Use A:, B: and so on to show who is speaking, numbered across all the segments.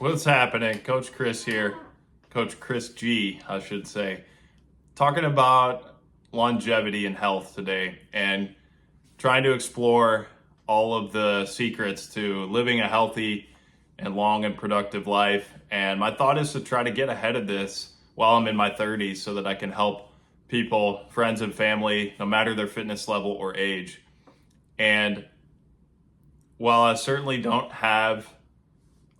A: What's happening? Coach Chris here. Coach Chris G, I should say. Talking about longevity and health today and trying to explore all of the secrets to living a healthy and long and productive life. And my thought is to try to get ahead of this while I'm in my 30s so that I can help people, friends and family, no matter their fitness level or age. And while I certainly don't have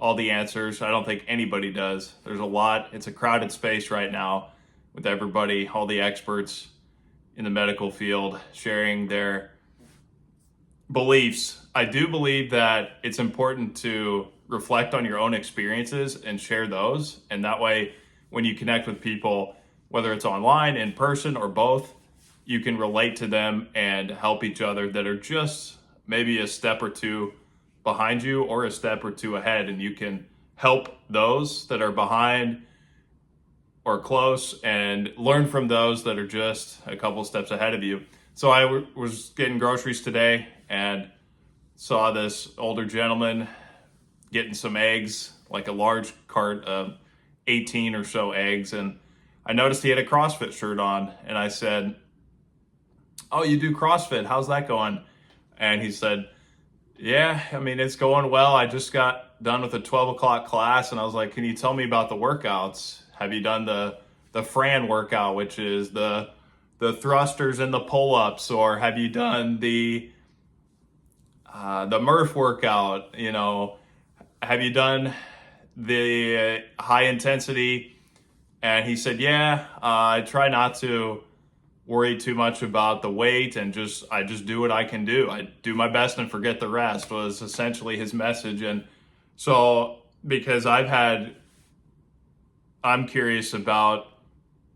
A: all the answers, I don't think anybody does. There's a lot. It's a crowded space right now with everybody, all the experts in the medical field sharing their beliefs. I do believe that it's important to reflect on your own experiences and share those. And that way, when you connect with people, whether it's online, in person, or both, you can relate to them and help each other that are just maybe a step or two behind you or a step or two ahead, and you can help those that are behind or close and learn from those that are just a couple steps ahead of you. So I was getting groceries today and saw this older gentleman getting some eggs, like a large cart of 18 or so eggs, and I noticed he had a CrossFit shirt on, and I said, "Oh, you do CrossFit? How's that going?" And he said, "Yeah, I mean, it's going well. I just got done with a 12 o'clock class." And I was like, "Can you tell me about the workouts? Have you done the Fran workout, which is the thrusters and the pull-ups, or have you done the Murph workout? You know, have you done the high intensity?" And he said, "Yeah, I try not to worry too much about the weight, and I just do what I can do. I do my best and forget the rest," was essentially his message. And so because I'm curious about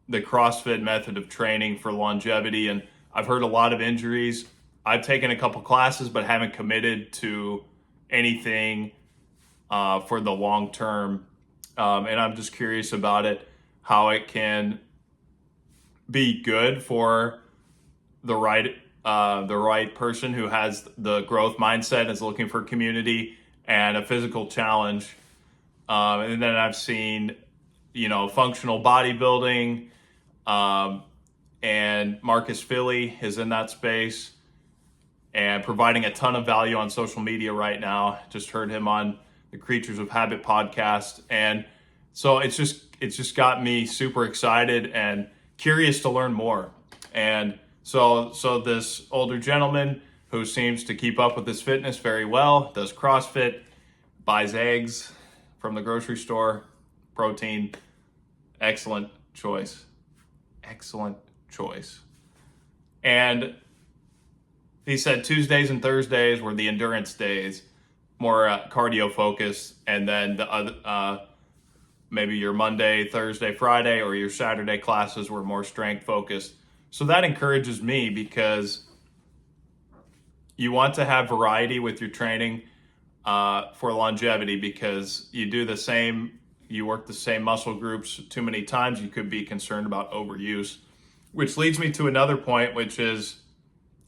A: the CrossFit method of training for longevity, and I've heard a lot of injuries. I've taken a couple classes but haven't committed to anything for the long term. And I'm just curious about it, how it can be good for the right person who has the growth mindset, is looking for community and a physical challenge. And then I've seen, functional bodybuilding, and Marcus Philly is in that space and providing a ton of value on social media right now. Just heard him on the Creatures of Habit podcast. And so it's just got me super excited and curious to learn more. And so this older gentleman who seems to keep up with his fitness very well, does CrossFit, buys eggs from the grocery store, protein, excellent choice. And he said Tuesdays and Thursdays were the endurance days, more cardio focused, and then the other, maybe your Monday, Thursday, Friday, or your Saturday classes were more strength focused. So that encourages me, because you want to have variety with your training for longevity, because you work the same muscle groups too many times, you could be concerned about overuse. Which leads me to another point, which is,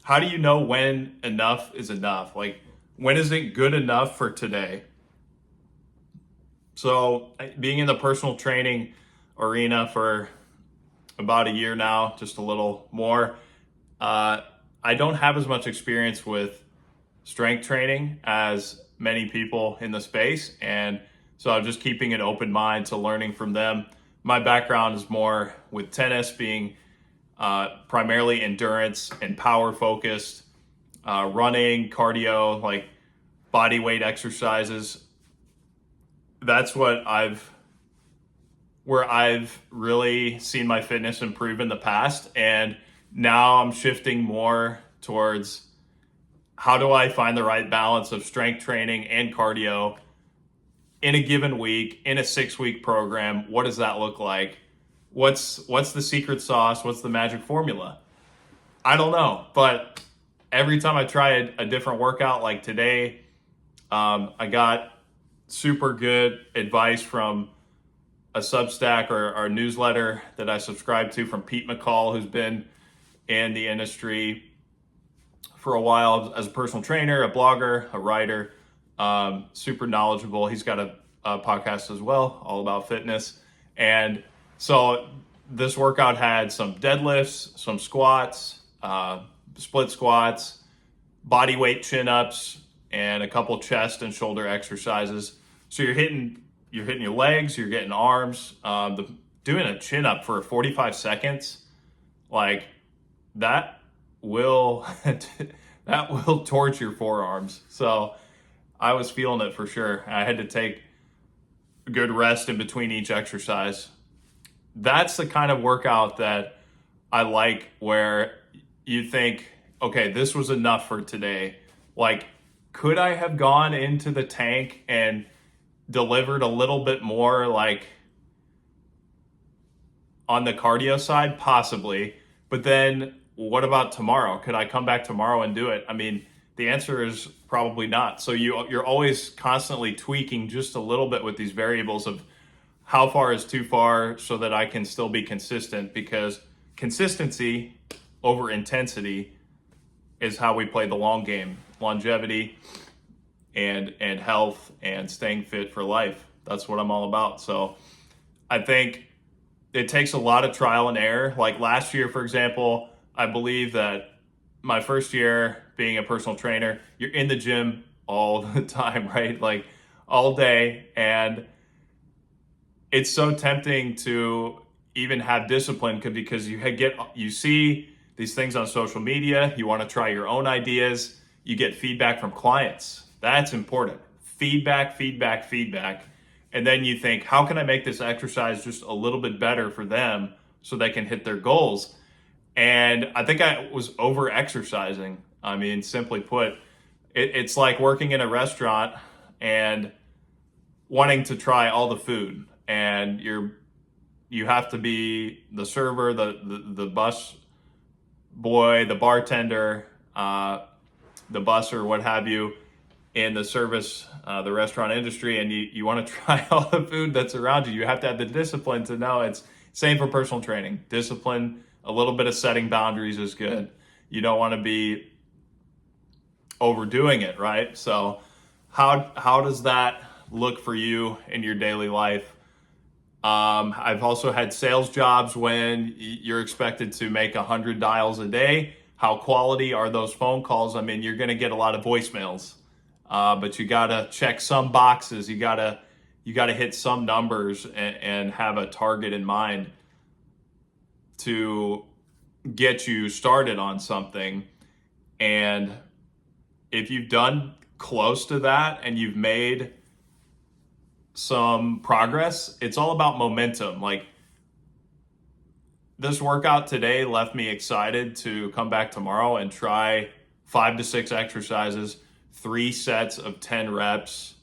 A: how do you know when enough is enough? Like, when is it good enough for today? So being in the personal training arena for about a year now, just a little more, I don't have as much experience with strength training as many people in the space. And so I'm just keeping an open mind to learning from them. My background is more with tennis, being primarily endurance and power focused, running, cardio, like body weight exercises. That's where I've really seen my fitness improve in the past. And now I'm shifting more towards, how do I find the right balance of strength training and cardio in a given week, in a 6-week program? What does that look like? What's the secret sauce? What's the magic formula? I don't know. But every time I try a different workout, like today, I got super good advice from a Substack or newsletter that I subscribe to from Pete McCall, who's been in the industry for a while as a personal trainer, a blogger, a writer, super knowledgeable. He's got podcast as well, all about fitness. And so this workout had some deadlifts, some squats, split squats, body weight chin-ups, and a couple chest and shoulder exercises. So you're hitting your legs, you're getting arms. Doing a chin-up for 45 seconds, like that will that will torch your forearms. So I was feeling it for sure. I had to take a good rest in between each exercise. That's the kind of workout that I like, where you think, okay, this was enough for today. Like, could I have gone into the tank and delivered a little bit more, like on the cardio side? Possibly. But then what about tomorrow? Could I come back tomorrow and do it? I mean, the answer is probably not. So you're always constantly tweaking just a little bit with these variables of how far is too far so that I can still be consistent, because consistency over intensity is how we play the long game. Longevity and health and staying fit for life. That's what I'm all about. So I think it takes a lot of trial and error. Like last year, for example, I believe that my first year being a personal trainer, you're in the gym all the time, right? Like all day. And it's so tempting to even have discipline, because you see these things on social media, you want to try your own ideas, you get feedback from clients. That's important. Feedback. And then you think, how can I make this exercise just a little bit better for them so they can hit their goals? And I think I was over exercising. I mean, simply put, it's like working in a restaurant and wanting to try all the food, and you have to be the server, the bus boy, the bartender, the busser, what have you, in the service, the restaurant industry, and you want to try all the food that's around you. You have to have the discipline to know. It's same for personal training. Discipline, a little bit of setting boundaries is good. You don't want to be overdoing it, right? So how does that look for you in your daily life? I've also had sales jobs when you're expected to make 100 dials a day. How quality are those phone calls? I mean, you're going to get a lot of voicemails. But you gotta check some boxes. You gotta hit some numbers and have a target in mind to get you started on something. And if you've done close to that and you've made some progress, it's all about momentum. Like this workout today left me excited to come back tomorrow and try 5 to 6 exercises, 3 sets of 10 reps,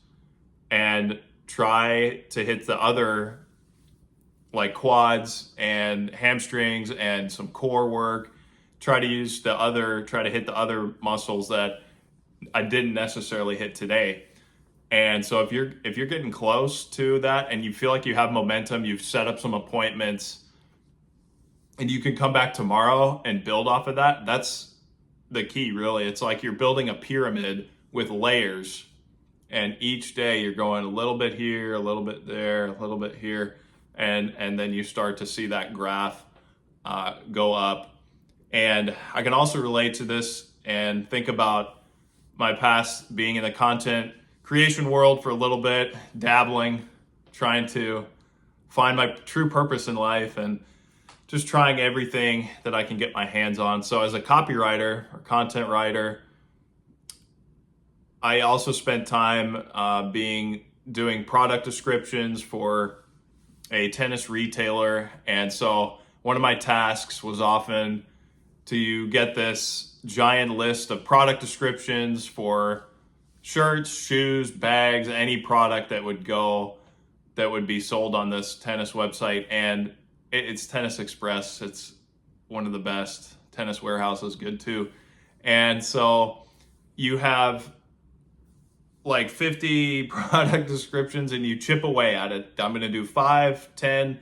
A: and try to hit the other, like quads and hamstrings and some core work. Try to hit the other muscles that I didn't necessarily hit today. And so if you're getting close to that and you feel like you have momentum, you've set up some appointments, and you can come back tomorrow and build off of that, that's the key, really. It's like you're building a pyramid with layers, and each day you're going a little bit here, a little bit there, a little bit here, and then you start to see that graph go up. And I can also relate to this and think about my past being in the content creation world for a little bit, dabbling, trying to find my true purpose in life, and just trying everything that I can get my hands on. So as a copywriter or content writer, I also spent time doing product descriptions for a tennis retailer. And so one of my tasks was often to get this giant list of product descriptions for shirts, shoes, bags, any product that would be sold on this tennis website. And it's Tennis Express. It's one of the best. Tennis Warehouse is good too. And so you have like 50 product descriptions and you chip away at it. I'm going to do 5, 10.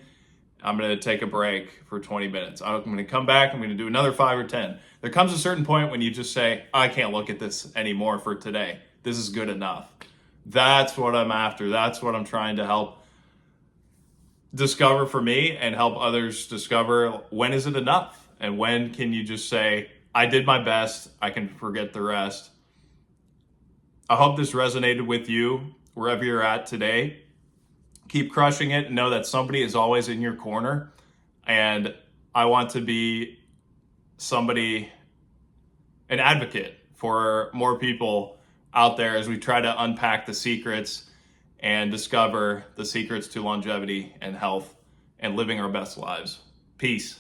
A: I'm going to take a break for 20 minutes. I'm going to come back. I'm going to do another 5 or 10. There comes a certain point when you just say, I can't look at this anymore for today. This is good enough. That's what I'm after. That's what I'm trying to help discover for me and help others discover. When is it enough? And when can you just say, I did my best, I can forget the rest? I hope this resonated with you wherever you're at today. Keep crushing it and know that somebody is always in your corner. And I want to be somebody, an advocate for more people out there as we try to unpack the secrets and discover the secrets to longevity and health and living our best lives. Peace.